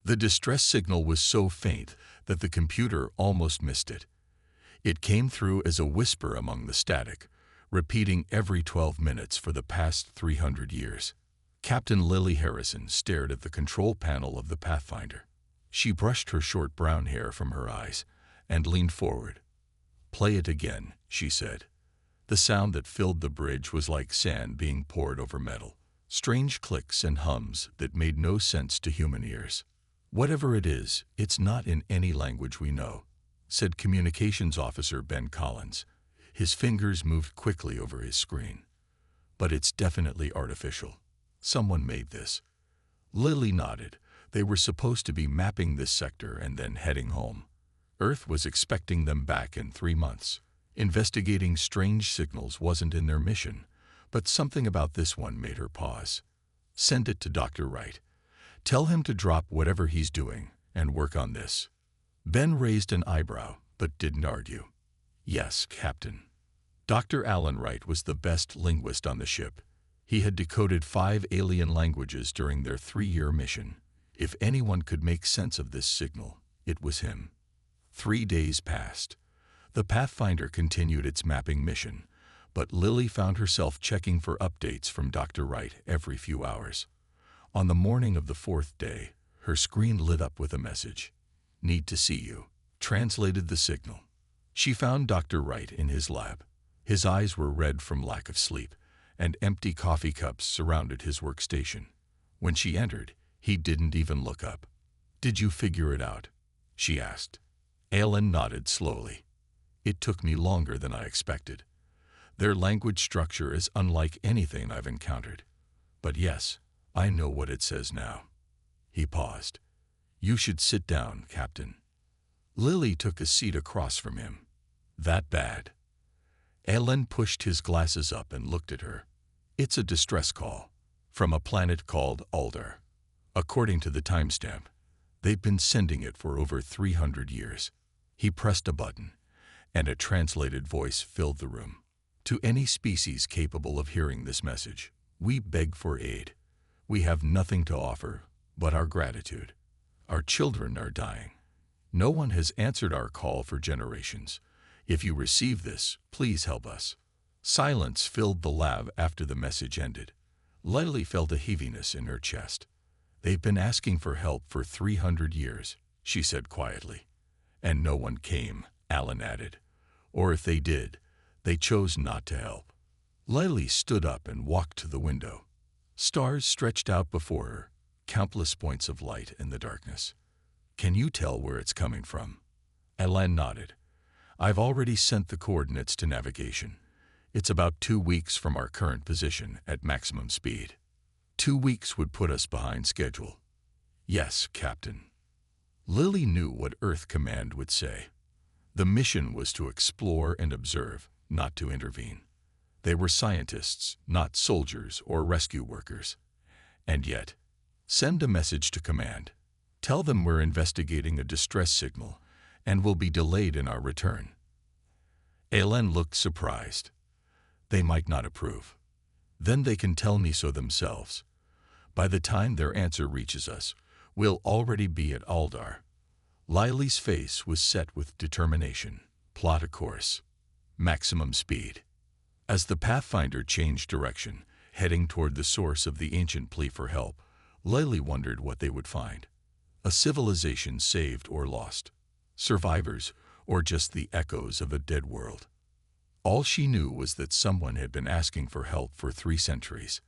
The distress signal was so faint that the computer almost missed it. It came through as a whisper among the static, repeating every 12 minutes for the past 300 years. Captain Lily Harrison stared at the control panel of the Pathfinder. She brushed her short brown hair from her eyes and leaned forward. "Play it again," she said. The sound that filled the bridge was like sand being poured over metal, strange clicks and hums that made no sense to human ears. "Whatever it is, it's not in any language we know," said Communications Officer Ben Collins. His fingers moved quickly over his screen. "But it's definitely artificial. Someone made this." Lily nodded. They were supposed to be mapping this sector and then heading home. Earth was expecting them back in 3 months. Investigating strange signals wasn't in their mission, but something about this one made her pause. "Send it to Dr. Wright. Tell him to drop whatever he's doing and work on this." Ben raised an eyebrow, but didn't argue. "Yes, Captain." Dr. Alan Wright was the best linguist on the ship. He had decoded 5 alien languages during their 3-year mission. If anyone could make sense of this signal, it was him. 3 days passed. The Pathfinder continued its mapping mission, but Lily found herself checking for updates from Dr. Wright every few hours. On the morning of the 4th day, her screen lit up with a message. "Need to see you." Translated the signal. She found Dr. Wright in his lab. His eyes were red from lack of sleep, and empty coffee cups surrounded his workstation. When she entered, he didn't even look up. "Did you figure it out?" she asked. Alan nodded slowly. "It took me longer than I expected. Their language structure is unlike anything I've encountered. But yes, I know what it says now." He paused. "You should sit down, Captain." Lily took a seat across from him. "That bad?" Alan pushed his glasses up and looked at her. "It's a distress call from a planet called Aldar. According to the timestamp, they've been sending it for over 300 years. He pressed a button, and a translated voice filled the room. "To any species capable of hearing this message, we beg for aid. We have nothing to offer but our gratitude. Our children are dying. No one has answered our call for generations. If you receive this, please help us." Silence filled the lab after the message ended. Lily felt a heaviness in her chest. "They've been asking for help for 300 years, she said quietly. "And no one came," Alan added. "Or if they did, they chose not to help." Lily stood up and walked to the window. Stars stretched out before her, countless points of light in the darkness. "Can you tell where it's coming from?" Alan nodded. "I've already sent the coordinates to navigation. It's about 2 weeks from our current position at maximum speed." 2 weeks would put us behind schedule." "Yes, Captain." Lily knew what Earth Command would say. The mission was to explore and observe, not to intervene. They were scientists, not soldiers or rescue workers. And yet, send a message to Command. Tell them we're investigating a distress signal and will be delayed in our return. Alan looked surprised. "They might not approve. Then they can tell me so themselves. By the time their answer reaches us, we'll already be at Aldar." Lily's face was set with determination. "Plot a course. Maximum speed." As the Pathfinder changed direction, heading toward the source of the ancient plea for help, Lily wondered what they would find. A civilization saved or lost. Survivors, or just the echoes of a dead world. All she knew was that someone had been asking for help for 3 centuries.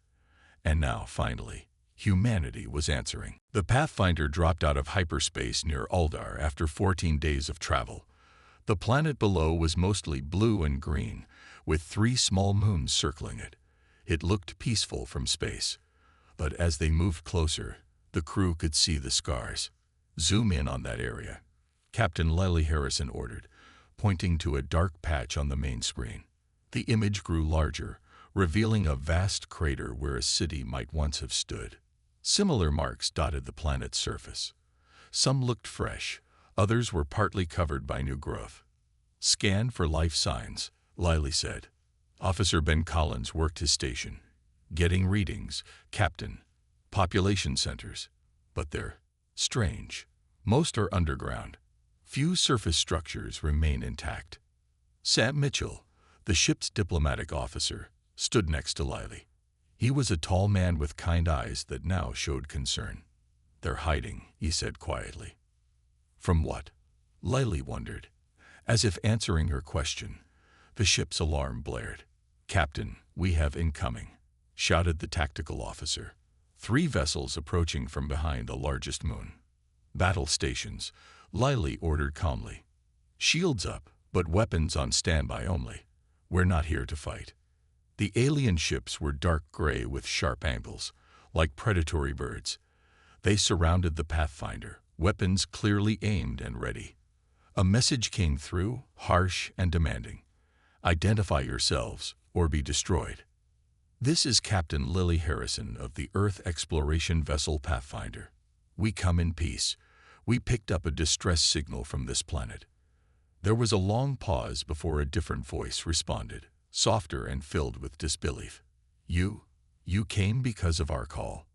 And now, finally, humanity was answering. The Pathfinder dropped out of hyperspace near Aldar after 14 days of travel. The planet below was mostly blue and green, with 3 small moons circling it. It looked peaceful from space. But as they moved closer, the crew could see the scars. "Zoom in on that area," Captain Lily Harrison ordered, pointing to a dark patch on the main screen. The image grew larger, revealing a vast crater where a city might once have stood. Similar marks dotted the planet's surface. Some looked fresh, others were partly covered by new growth. "Scan for life signs," Lily said. Officer Ben Collins worked his station. "Getting readings, Captain. Population centers. But they're Strange. Most are underground. Few surface structures remain intact. Sam Mitchell, the ship's diplomatic officer, stood next to Lily. He was a tall man with kind eyes that now showed concern. "They're hiding," he said quietly. "From what?" Lily wondered. As if answering her question, the ship's alarm blared. "Captain, we have incoming," shouted the tactical officer. 3 vessels approaching from behind the largest moon. "Battle stations," Lily ordered calmly. "Shields up, but weapons on standby only. We're not here to fight." The alien ships were dark gray with sharp angles, like predatory birds. They surrounded the Pathfinder, weapons clearly aimed and ready. A message came through, harsh and demanding. "Identify yourselves or be destroyed." "This is Captain Lily Harrison of the Earth exploration vessel Pathfinder. We come in peace. We picked up a distress signal from this planet." There was a long pause before a different voice responded, softer and filled with disbelief. You came because of our call?"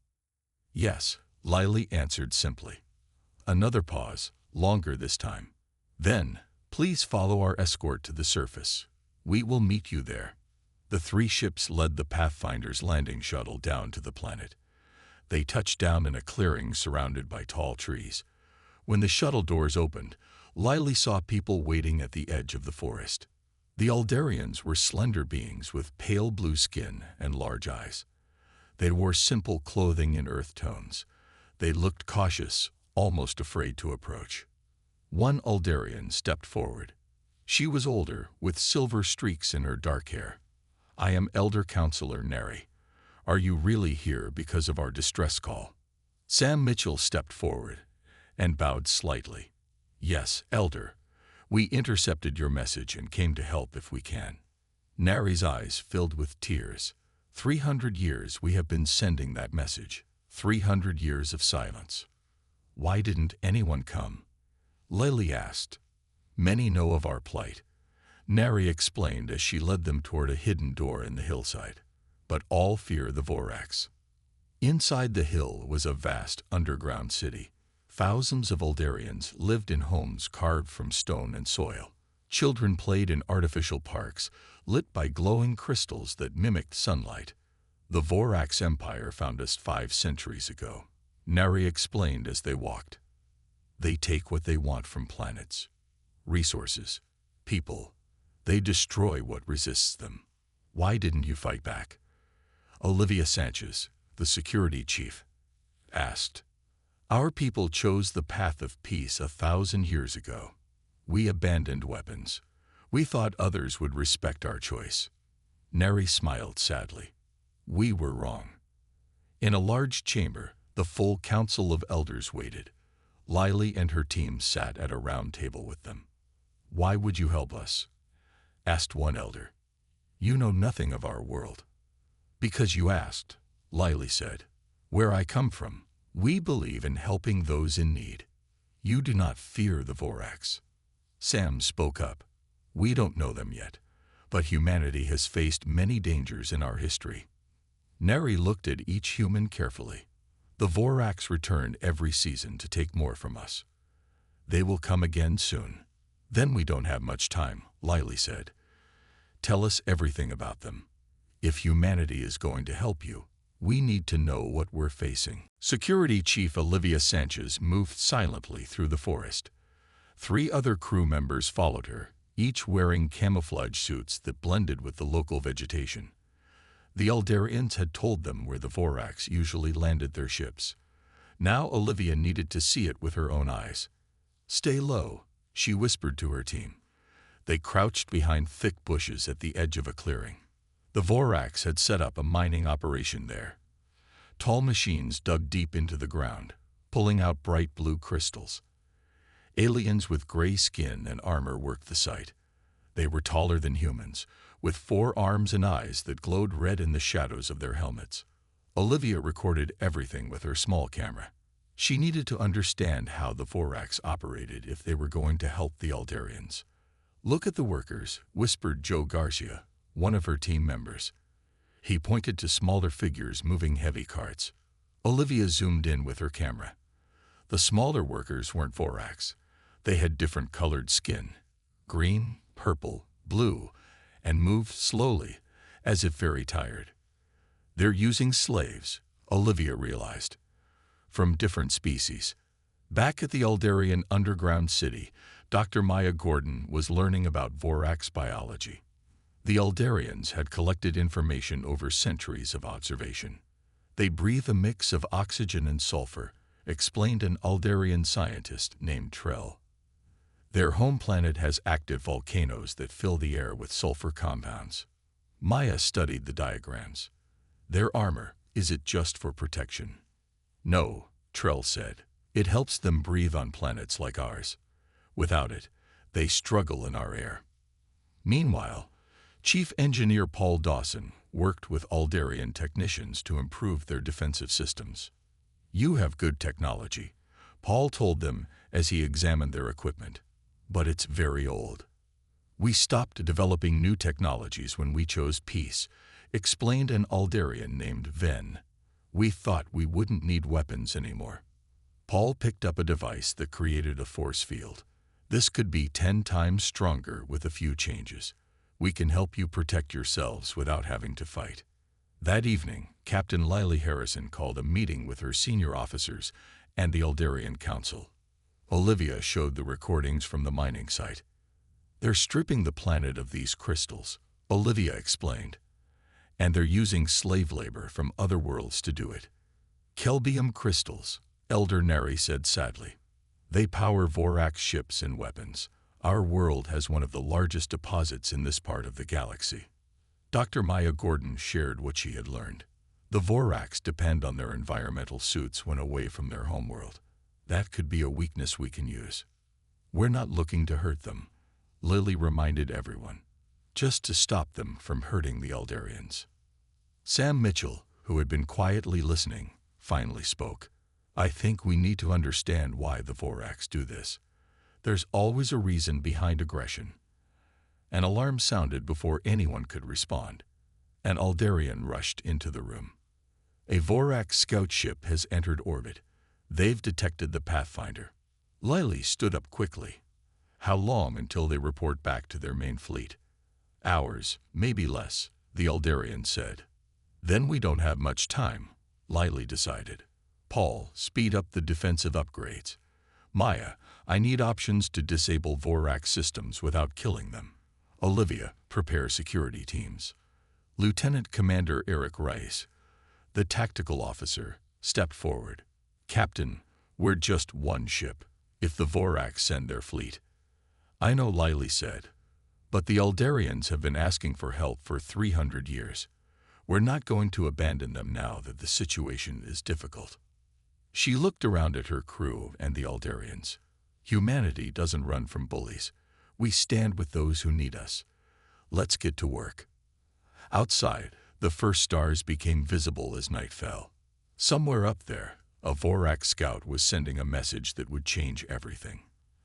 "Yes," Lily answered simply. Another pause, longer this time. "Then, please follow our escort to the surface. We will meet you there." The 3 ships led the Pathfinder's landing shuttle down to the planet. They touched down in a clearing surrounded by tall trees. When the shuttle doors opened, Lily saw people waiting at the edge of the forest. The Aldarians were slender beings with pale blue skin and large eyes. They wore simple clothing in earth tones. They looked cautious, almost afraid to approach. One Aldarian stepped forward. She was older, with silver streaks in her dark hair. "I am Elder Counselor Neri. Are you really here because of our distress call?" Sam Mitchell stepped forward and bowed slightly. "Yes, Elder. We intercepted your message and came to help if we can." Neri's eyes filled with tears. 300 years we have been sending that message. 300 years of silence. "Why didn't anyone come?" Lily asked. "Many know of our plight," Neri explained as she led them toward a hidden door in the hillside. "But all fear the Vorax." Inside the hill was a vast underground city. Thousands of Aldarians lived in homes carved from stone and soil. Children played in artificial parks, lit by glowing crystals that mimicked sunlight. "The Vorax Empire found us 5 centuries ago," Neri explained as they walked. "They take what they want from planets. Resources, people. They destroy what resists them. Why didn't you fight back?" Olivia Sanchez, the security chief, asked. "Our people chose the path of peace 1,000 years ago. We abandoned weapons. We thought others would respect our choice." Neri smiled sadly. "We were wrong." In a large chamber, the full council of elders waited. Lily and her team sat at a round table with them. "Why would you help us?" asked one elder. "You know nothing of our world." "Because you asked," Lily said. "Where I come from, we believe in helping those in need. You do not fear the Vorax." Sam spoke up. "We don't know them yet, but humanity has faced many dangers in our history." Neri looked at each human carefully. "The Vorax return every season to take more from us. They will come again soon." "Then we don't have much time," Lily said. "Tell us everything about them. If humanity is going to help you, we need to know what we're facing." Security Chief Olivia Sanchez moved silently through the forest. 3 other crew members followed her, each wearing camouflage suits that blended with the local vegetation. The Aldarians had told them where the Vorax usually landed their ships. Now Olivia needed to see it with her own eyes. "Stay low," she whispered to her team. They crouched behind thick bushes at the edge of a clearing. The Vorax had set up a mining operation there. Tall machines dug deep into the ground, pulling out bright blue crystals. Aliens with gray skin and armor worked the site. They were taller than humans, with 4 arms and eyes that glowed red in the shadows of their helmets. Olivia recorded everything with her small camera. She needed to understand how the Vorax operated if they were going to help the Aldarians. "Look at the workers," whispered Joe Garcia, one of her team members. He pointed to smaller figures moving heavy carts. Olivia zoomed in with her camera. The smaller workers weren't Vorax. They had different colored skin, green, purple, blue, and moved slowly, as if very tired. They're using slaves, Olivia realized, from different species. Back at the Aldarian underground city, Dr. Maya Gordon was learning about Vorax biology. The Aldarians had collected information over centuries of observation. They breathe a mix of oxygen and sulfur, explained an Aldarian scientist named Trell. Their home planet has active volcanoes that fill the air with sulfur compounds. Maya studied the diagrams. Their armor, is it just for protection? No, Trell said. It helps them breathe on planets like ours. Without it, they struggle in our air. Meanwhile, Chief Engineer Paul Dawson worked with Aldarian technicians to improve their defensive systems. You have good technology, Paul told them as he examined their equipment, but it's very old. We stopped developing new technologies when we chose peace, explained an Aldarian named Ven. We thought we wouldn't need weapons anymore. Paul picked up a device that created a force field. This could be 10 times stronger with a few changes. We can help you protect yourselves without having to fight. That evening, Captain Lily Harrison called a meeting with her senior officers and the Aldarian Council. Olivia showed the recordings from the mining site. They're stripping the planet of these crystals, Olivia explained. And they're using slave labor from other worlds to do it. Kelbium crystals, Elder Neri said sadly. They power Vorax ships and weapons. Our world has one of the largest deposits in this part of the galaxy. Dr. Maya Gordon shared what she had learned. The Vorax depend on their environmental suits when away from their homeworld. That could be a weakness we can use. We're not looking to hurt them, Lily reminded everyone, just to stop them from hurting the Aldarians. Sam Mitchell, who had been quietly listening, finally spoke. I think we need to understand why the Vorax do this. There's always a reason behind aggression. An alarm sounded before anyone could respond. An Aldarian rushed into the room. A Vorax scout ship has entered orbit. They've detected the Pathfinder. Lily stood up quickly. How long until they report back to their main fleet? Hours, maybe less, the Aldarian said. Then we don't have much time, Lily decided. Paul, speed up the defensive upgrades. Maya, I need options to disable Vorax systems without killing them. Olivia, prepare security teams. Lieutenant Commander Eric Rice, the tactical officer, stepped forward. Captain, we're just one ship. If the Vorax send their fleet. I know, Lily said, but the Aldarians have been asking for help for 300 years. We're not going to abandon them now that the situation is difficult. She looked around at her crew and the Aldarians. Humanity doesn't run from bullies. We stand with those who need us. Let's get to work. Outside, the first stars became visible as night fell. Somewhere up there, a Vorax scout was sending a message that would change everything.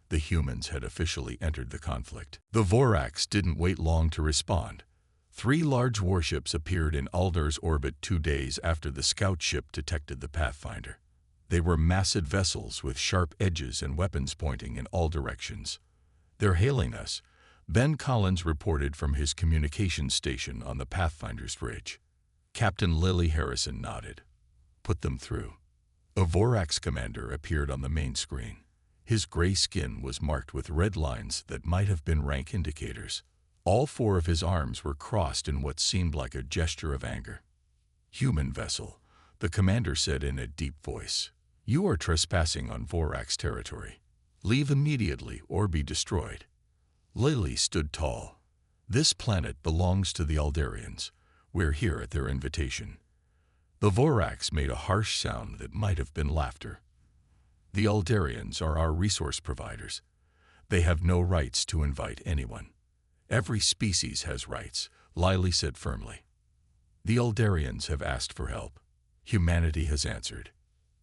The humans had officially entered the conflict. The Vorax didn't wait long to respond. 3 large warships appeared in Aldar's orbit 2 days after the scout ship detected the Pathfinder. They were massive vessels with sharp edges and weapons pointing in all directions. They're hailing us, Ben Collins reported from his communications station on the Pathfinder's bridge. Captain Lily Harrison nodded. Put them through. A Vorax commander appeared on the main screen. His gray skin was marked with red lines that might have been rank indicators. All 4 of his arms were crossed in what seemed like a gesture of anger. Human vessel, the commander said in a deep voice. You are trespassing on Vorax territory. Leave immediately or be destroyed. Lily stood tall. This planet belongs to the Aldarians. We're here at their invitation. The Vorax made a harsh sound that might have been laughter. The Aldarians are our resource providers. They have no rights to invite anyone. Every species has rights, Lily said firmly. The Aldarians have asked for help. Humanity has answered.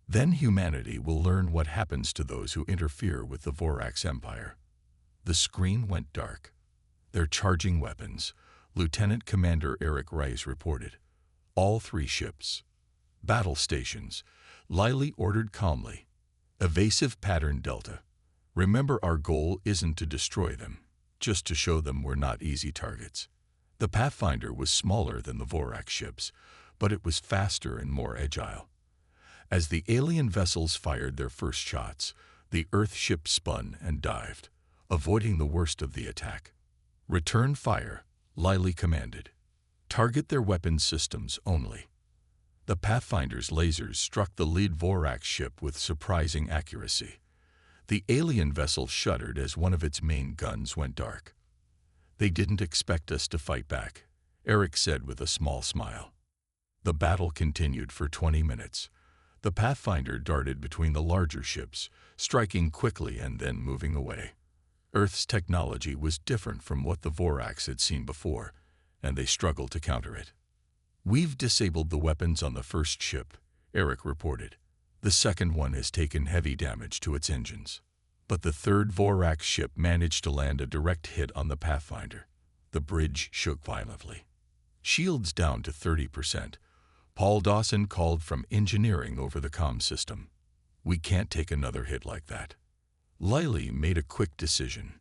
Then humanity will learn what happens to those who interfere with the Vorax Empire. The screen went dark. They're charging weapons, Lieutenant Commander Eric Rice reported. All 3 ships. Battle stations, Lily ordered calmly. Evasive pattern delta. Remember, our goal isn't to destroy them, just to show them we're not easy targets. The Pathfinder was smaller than the Vorax ships, but it was faster and more agile. As the alien vessels fired their first shots, the Earth ship spun and dived, avoiding the worst of the attack. "Return fire," Lily commanded. "Target their weapons systems only." The Pathfinder's lasers struck the lead Vorax ship with surprising accuracy. The alien vessel shuddered as one of its main guns went dark. "They didn't expect us to fight back," Eric said with a small smile. The battle continued for 20 minutes. The Pathfinder darted between the larger ships, striking quickly and then moving away. Earth's technology was different from what the Vorax had seen before, and they struggled to counter it. "We've disabled the weapons on the first ship," Eric reported. "The second one has taken heavy damage to its engines. But the third Vorax ship managed to land a direct hit on the Pathfinder." The bridge shook violently. "Shields down to 30%. Paul Dawson called from engineering over the comm system. "We can't take another hit like that." Lily made a quick decision.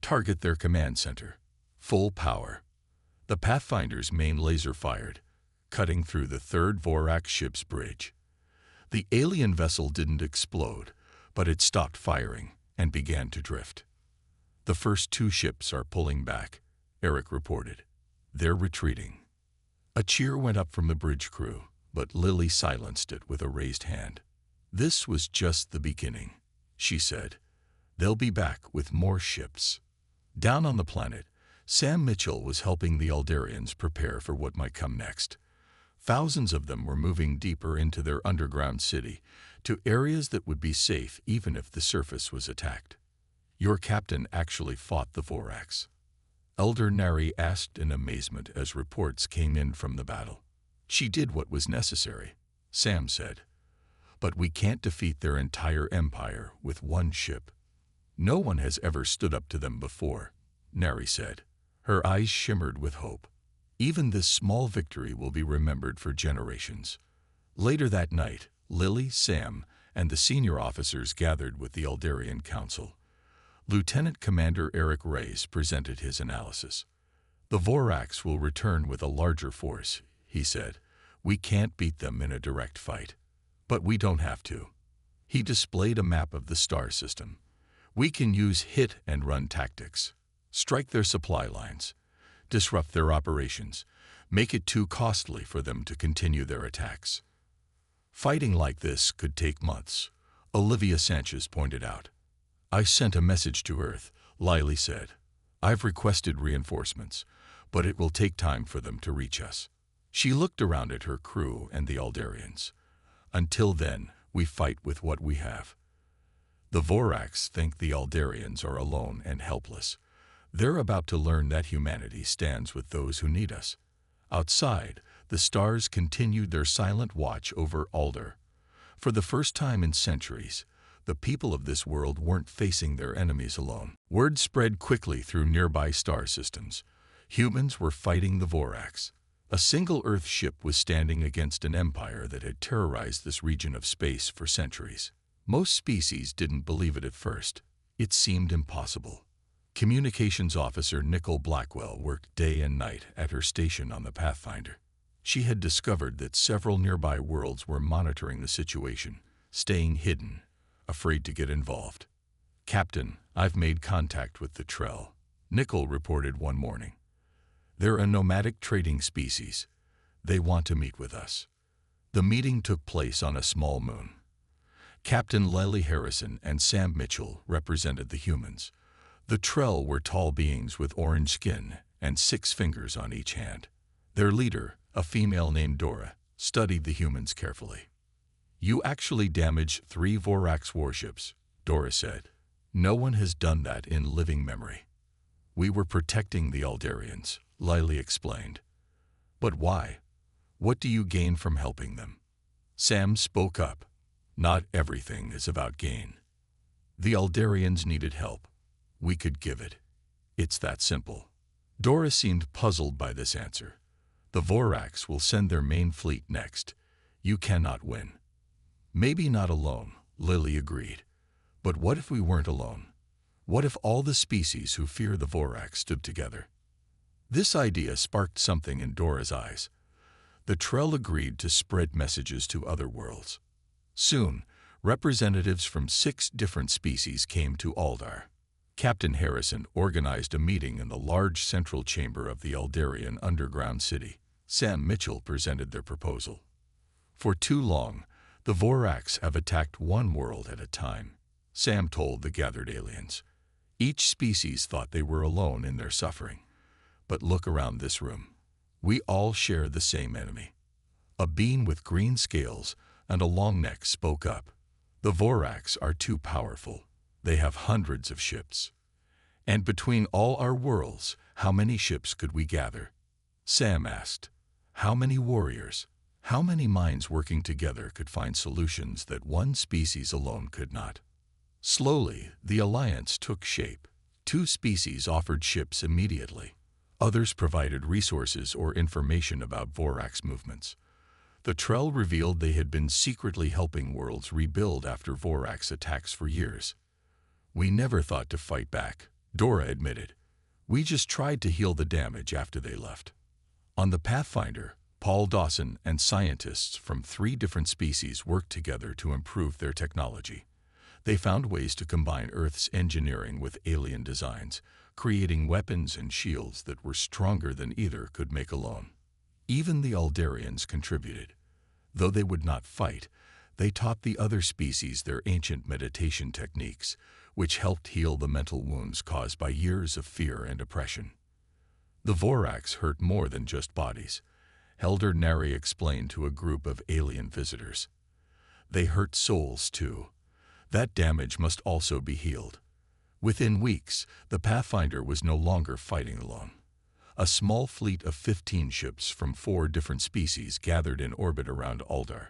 "Target their command center. Full power." The Pathfinder's main laser fired, cutting through the third Vorax ship's bridge. The alien vessel didn't explode, but it stopped firing and began to drift. "The first two ships are pulling back," Eric reported. "They're retreating." A cheer went up from the bridge crew, but Lily silenced it with a raised hand. "This was just the beginning," she said. "They'll be back with more ships." Down on the planet, Sam Mitchell was helping the Aldarians prepare for what might come next. Thousands of them were moving deeper into their underground city, to areas that would be safe even if the surface was attacked. "Your captain actually fought the Vorax?" Elder Nari asked in amazement as reports came in from the battle. "She did what was necessary," Sam said. "But we can't defeat their entire empire with one ship." "No one has ever stood up to them before," Nari said. Her eyes shimmered with hope. "Even this small victory will be remembered for generations." Later that night, Lily, Sam, and the senior officers gathered with the Aldarian Council. Lieutenant Commander Eric Reyes presented his analysis. "The Vorax will return with a larger force," he said. "We can't beat them in a direct fight. But we don't have to." He displayed a map of the star system. "We can use hit-and-run tactics. Strike their supply lines, disrupt their operations, make it too costly for them to continue their attacks." "Fighting like this could take months," Olivia Sanchez pointed out. "I sent a message to Earth," Lily said. "I've requested reinforcements, but it will take time for them to reach us." She looked around at her crew and the Aldarians. "Until then, we fight with what we have." The Vorax think the Aldarians are alone and helpless. They're about to learn that humanity stands with those who need us. Outside, the stars continued their silent watch over Alder. For the first time in centuries, the people of this world weren't facing their enemies alone. Word spread quickly through nearby star systems. Humans were fighting the Vorax. A single Earth ship was standing against an empire that had terrorized this region of space for centuries. Most species didn't believe it at first. It seemed impossible. Communications officer Nicole Blackwell worked day and night at her station on the Pathfinder. She had discovered that several nearby worlds were monitoring the situation, staying hidden, afraid to get involved. "Captain, I've made contact with the Trell," Nicole reported one morning. "They're a nomadic trading species. They want to meet with us." The meeting took place on a small moon. Captain Lely Harrison and Sam Mitchell represented the humans. The Trell were tall beings with orange skin and 6 fingers on each hand. Their leader, a female named Dora, studied the humans carefully. "You actually damaged 3 Vorax warships," Dora said. "No one has done that in living memory." "We were protecting the Aldarians," Lily explained. "But why? What do you gain from helping them?" Sam spoke up. "Not everything is about gain. The Aldarians needed help. We could give it. It's that simple." Dora seemed puzzled by this answer. "The Vorax will send their main fleet next. You cannot win." "Maybe not alone," Lily agreed. But what if we weren't alone? What if all the species who fear the Vorax stood together? This idea sparked something in Dora's eyes. The Trell agreed to spread messages to other worlds. Soon, representatives from 6 different species came to Aldar. Captain Harrison organized a meeting in the large central chamber of the Aldarian underground city. Sam Mitchell presented their proposal. For too long, the Vorax have attacked one world at a time, Sam told the gathered aliens. Each species thought they were alone in their suffering. But look around this room. We all share the same enemy. A being with green scales and a long neck spoke up. The Vorax are too powerful. They have hundreds of ships. And between all our worlds, how many ships could we gather? Sam asked. How many warriors? How many minds working together could find solutions that one species alone could not? Slowly, the alliance took shape. 2 species offered ships immediately. Others provided resources or information about Vorax movements. The Trell revealed they had been secretly helping worlds rebuild after Vorax attacks for years. We never thought to fight back, Dora admitted. We just tried to heal the damage after they left. On the Pathfinder, Paul Dawson and scientists from 3 different species worked together to improve their technology. They found ways to combine Earth's engineering with alien designs, creating weapons and shields that were stronger than either could make alone. Even the Aldarians contributed. Though they would not fight, they taught the other species their ancient meditation techniques, which helped heal the mental wounds caused by years of fear and oppression. The Vorax hurt more than just bodies, Elder Nary explained to a group of alien visitors. They hurt souls too. That damage must also be healed. Within weeks, the Pathfinder was no longer fighting alone. A small fleet of 15 ships from 4 different species gathered in orbit around Aldar.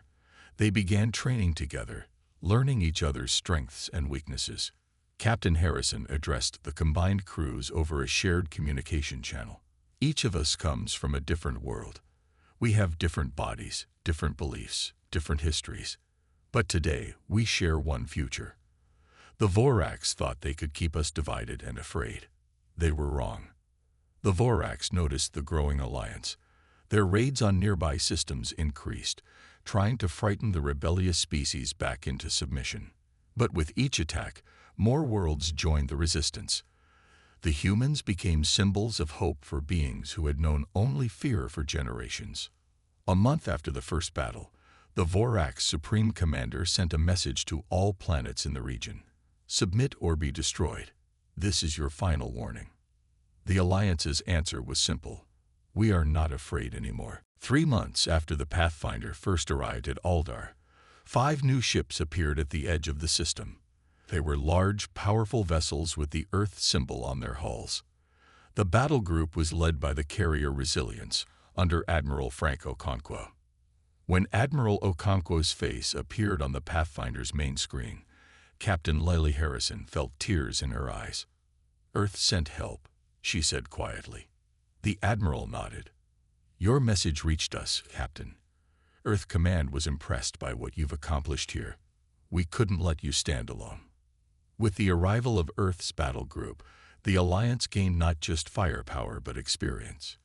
They began training together, learning each other's strengths and weaknesses. Captain Harrison addressed the combined crews over a shared communication channel. Each of us comes from a different world. We have different bodies, different beliefs, different histories. But today, we share one future. The Vorax thought they could keep us divided and afraid. They were wrong. The Vorax noticed the growing alliance. Their raids on nearby systems increased, trying to frighten the rebellious species back into submission. But with each attack, more worlds joined the resistance. The humans became symbols of hope for beings who had known only fear for generations. A month after the first battle, the Vorax Supreme Commander sent a message to all planets in the region. Submit or be destroyed. This is your final warning. The Alliance's answer was simple. We are not afraid anymore. 3 months after the Pathfinder first arrived at Aldar, 5 new ships appeared at the edge of the system. They were large, powerful vessels with the Earth symbol on their hulls. The battle group was led by the carrier Resilience, under Admiral Frank Okonkwo. When Admiral Okonkwo's face appeared on the Pathfinder's main screen, Captain Lily Harrison felt tears in her eyes. Earth sent help, she said quietly. The Admiral nodded. Your message reached us, Captain. Earth Command was impressed by what you've accomplished here. We couldn't let you stand alone. With the arrival of Earth's battle group, the Alliance gained not just firepower but experience.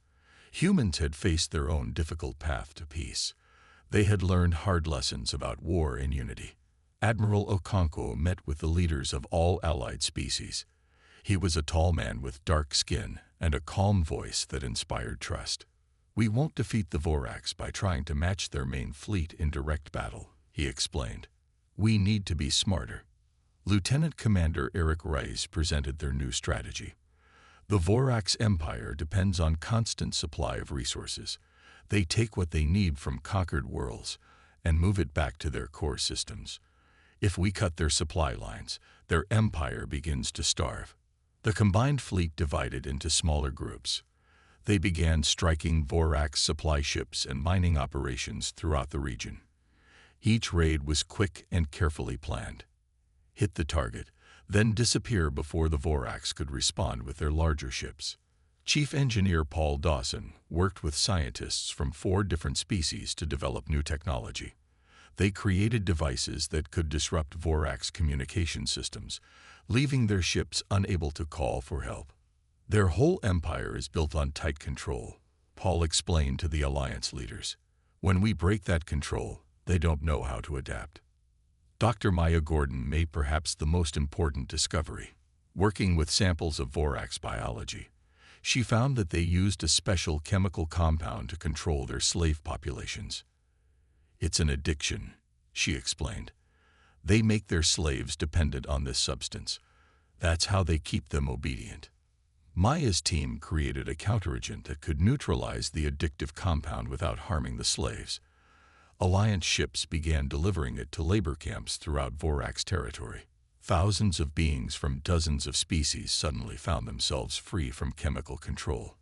Humans had faced their own difficult path to peace. They had learned hard lessons about war and unity. Admiral Okonkwo met with the leaders of all allied species. He was a tall man with dark skin and a calm voice that inspired trust. We won't defeat the Vorax by trying to match their main fleet in direct battle, he explained. We need to be smarter. Lieutenant Commander Eric Rice presented their new strategy. The Vorax Empire depends on constant supply of resources. They take what they need from conquered worlds and move it back to their core systems. If we cut their supply lines, their empire begins to starve. The combined fleet divided into smaller groups. They began striking Vorax supply ships and mining operations throughout the region. Each raid was quick and carefully planned. Hit the target, then disappear before the Vorax could respond with their larger ships. Chief Engineer Paul Dawson worked with scientists from 4 different species to develop new technology. They created devices that could disrupt Vorax communication systems, leaving their ships unable to call for help. Their whole empire is built on tight control, Paul explained to the Alliance leaders. When we break that control, they don't know how to adapt. Dr. Maya Gordon made perhaps the most important discovery. Working with samples of Vorax biology, she found that they used a special chemical compound to control their slave populations. It's an addiction, she explained. They make their slaves dependent on this substance. That's how they keep them obedient. Maya's team created a counteragent that could neutralize the addictive compound without harming the slaves. Alliance ships began delivering it to labor camps throughout Vorax territory. Thousands of beings from dozens of species suddenly found themselves free from chemical control.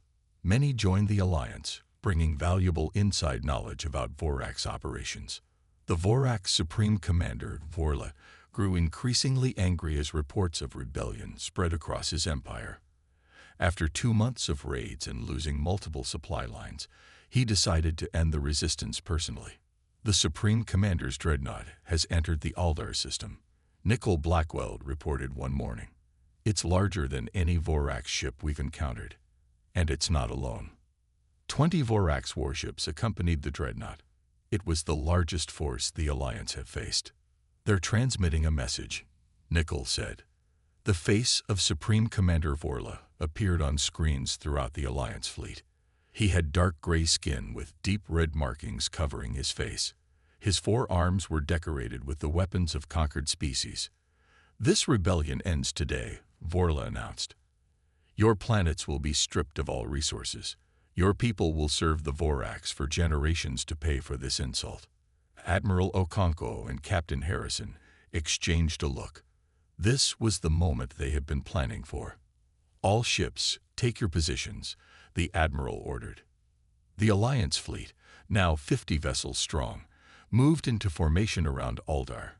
Many joined the Alliance, bringing valuable inside knowledge about Vorax operations. The Vorax Supreme Commander, Vorla, grew increasingly angry as reports of rebellion spread across his empire. After 2 months of raids and losing multiple supply lines, he decided to end the resistance personally. The Supreme Commander's dreadnought has entered the Aldar system, Nicol Blackwell reported one morning. It's larger than any Vorax ship we've encountered, and it's not alone. 20 Vorax warships accompanied the dreadnought. It was the largest force the Alliance had faced. They're transmitting a message, Nicol said. The face of Supreme Commander Vorla appeared on screens throughout the Alliance fleet. He had dark gray skin with deep red markings covering his face. His 4 arms were decorated with the weapons of conquered species. This rebellion ends today, Vorla announced. Your planets will be stripped of all resources. Your people will serve the Vorax for generations to pay for this insult. Admiral Okonkwo and Captain Harrison exchanged a look. This was the moment they had been planning for. All ships, take your positions, the Admiral ordered. The Alliance fleet, now 50 vessels strong, moved into formation around Aldar.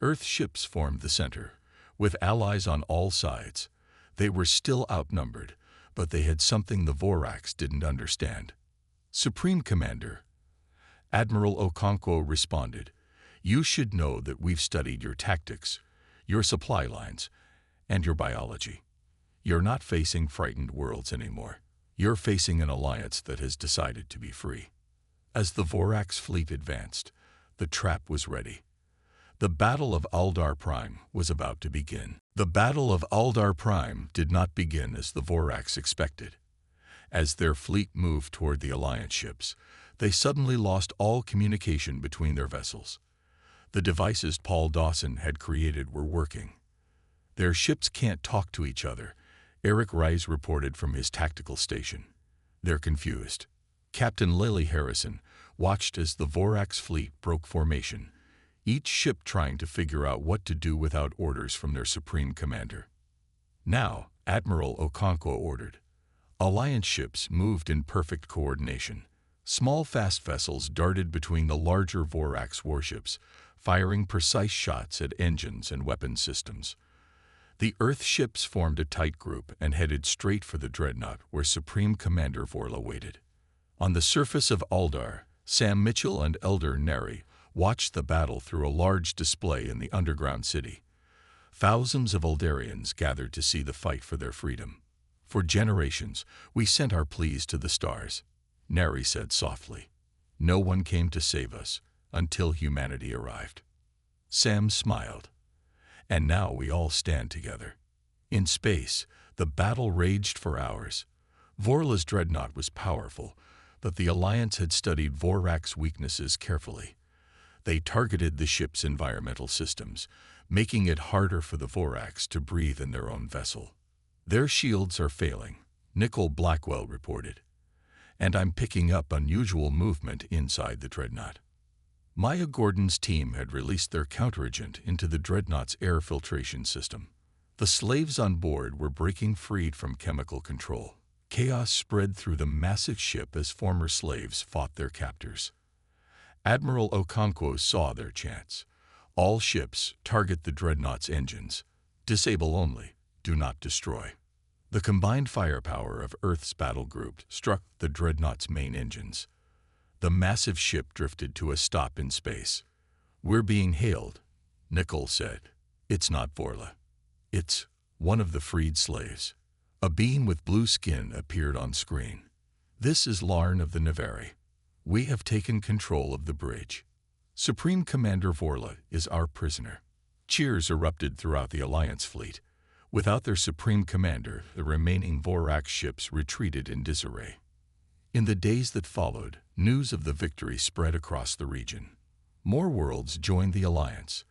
Earth ships formed the center, with allies on all sides. They were still outnumbered, but they had something the Vorax didn't understand. Supreme Commander, Admiral Okonkwo responded, you should know that we've studied your tactics, your supply lines, and your biology. You're not facing frightened worlds anymore. You're facing an alliance that has decided to be free. As the Vorax fleet advanced, the trap was ready. The Battle of Aldar Prime was about to begin. The Battle of Aldar Prime did not begin as the Vorax expected. As their fleet moved toward the Alliance ships, they suddenly lost all communication between their vessels. The devices Paul Dawson had created were working. Their ships can't talk to each other, Eric Rice reported from his tactical station. They're confused. Captain Lily Harrison watched as the Vorax fleet broke formation, each ship trying to figure out what to do without orders from their Supreme Commander. Now, Admiral Okonkwo ordered. Alliance ships moved in perfect coordination. Small fast vessels darted between the larger Vorax warships, firing precise shots at engines and weapon systems. The Earth ships formed a tight group and headed straight for the dreadnought where Supreme Commander Vorla waited. On the surface of Aldar, Sam Mitchell and Elder Neri watched the battle through a large display in the underground city. Thousands of Aldarians gathered to see the fight for their freedom. For generations, we sent our pleas to the stars, Neri said softly. No one came to save us until humanity arrived. Sam smiled. And now we all stand together. In space, the battle raged for hours. Vorla's dreadnought was powerful, but the Alliance had studied Vorax weaknesses carefully. They targeted the ship's environmental systems, making it harder for the Vorax to breathe in their own vessel. Their shields are failing, Nicol Blackwell reported. And I'm picking up unusual movement inside the dreadnought. Maya Gordon's team had released their counteragent into the dreadnought's air filtration system. The slaves on board were breaking free from chemical control. Chaos spread through the massive ship as former slaves fought their captors. Admiral Okonkwo saw their chance. All ships target the dreadnought's engines. Disable only, do not destroy. The combined firepower of Earth's battle group struck the dreadnought's main engines. The massive ship drifted to a stop in space. "We're being hailed," Nickel said. "It's not Vorla. It's one of the freed slaves." A being with blue skin appeared on screen. "This is Larn of the Nevari. We have taken control of the bridge. Supreme Commander Vorla is our prisoner." Cheers erupted throughout the Alliance fleet. Without their Supreme Commander, the remaining Vorax ships retreated in disarray. In the days that followed, news of the victory spread across the region. More worlds joined the Alliance.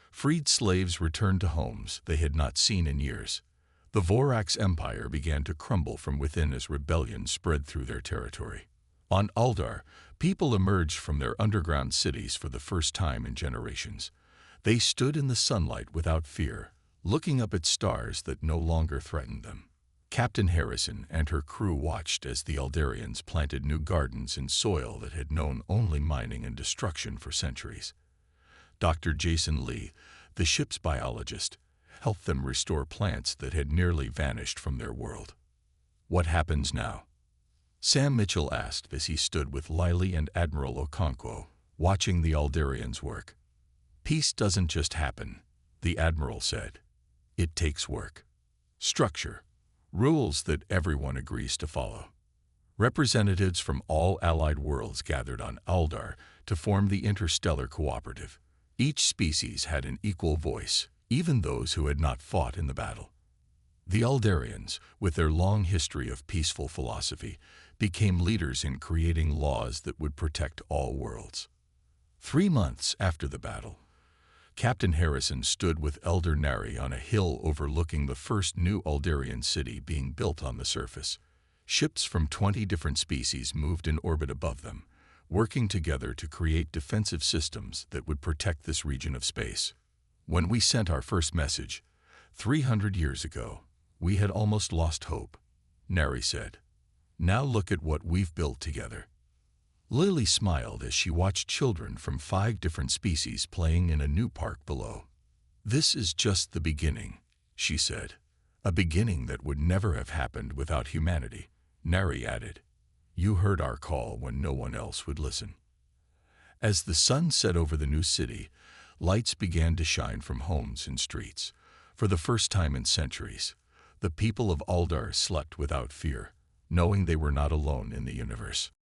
Freed slaves returned to homes they had not seen in years. The Vorax Empire began to crumble from within as rebellion spread through their territory. On Aldar, people emerged from their underground cities for the first time in generations. They stood in the sunlight without fear, looking up at stars that no longer threatened them. Captain Harrison and her crew watched as the Aldarians planted new gardens in soil that had known only mining and destruction for centuries. Dr. Jason Lee, the ship's biologist, helped them restore plants that had nearly vanished from their world. "What happens now?" Sam Mitchell asked as he stood with Lily and Admiral Okonkwo, watching the Aldarians work. "Peace doesn't just happen," the Admiral said. "It takes work. Structure. Rules that everyone agrees to follow." Representatives from all allied worlds gathered on Aldar to form the Interstellar Cooperative. Each species had an equal voice, even those who had not fought in the battle. The Aldarians, with their long history of peaceful philosophy, became leaders in creating laws that would protect all worlds. 3 months after the battle, Captain Harrison stood with Elder Nari on a hill overlooking the first new Aldarian city being built on the surface. Ships from 20 different species moved in orbit above them, working together to create defensive systems that would protect this region of space. "When we sent our first message, 300 years ago, we had almost lost hope," Nari said. "Now look at what we've built together." Lily smiled as she watched children from 5 different species playing in a new park below. "This is just the beginning," she said. "A beginning that would never have happened without humanity," Nari added. "You heard our call when no one else would listen." As the sun set over the new city, lights began to shine from homes and streets. For the first time in centuries, the people of Aldar slept without fear, knowing they were not alone in the universe.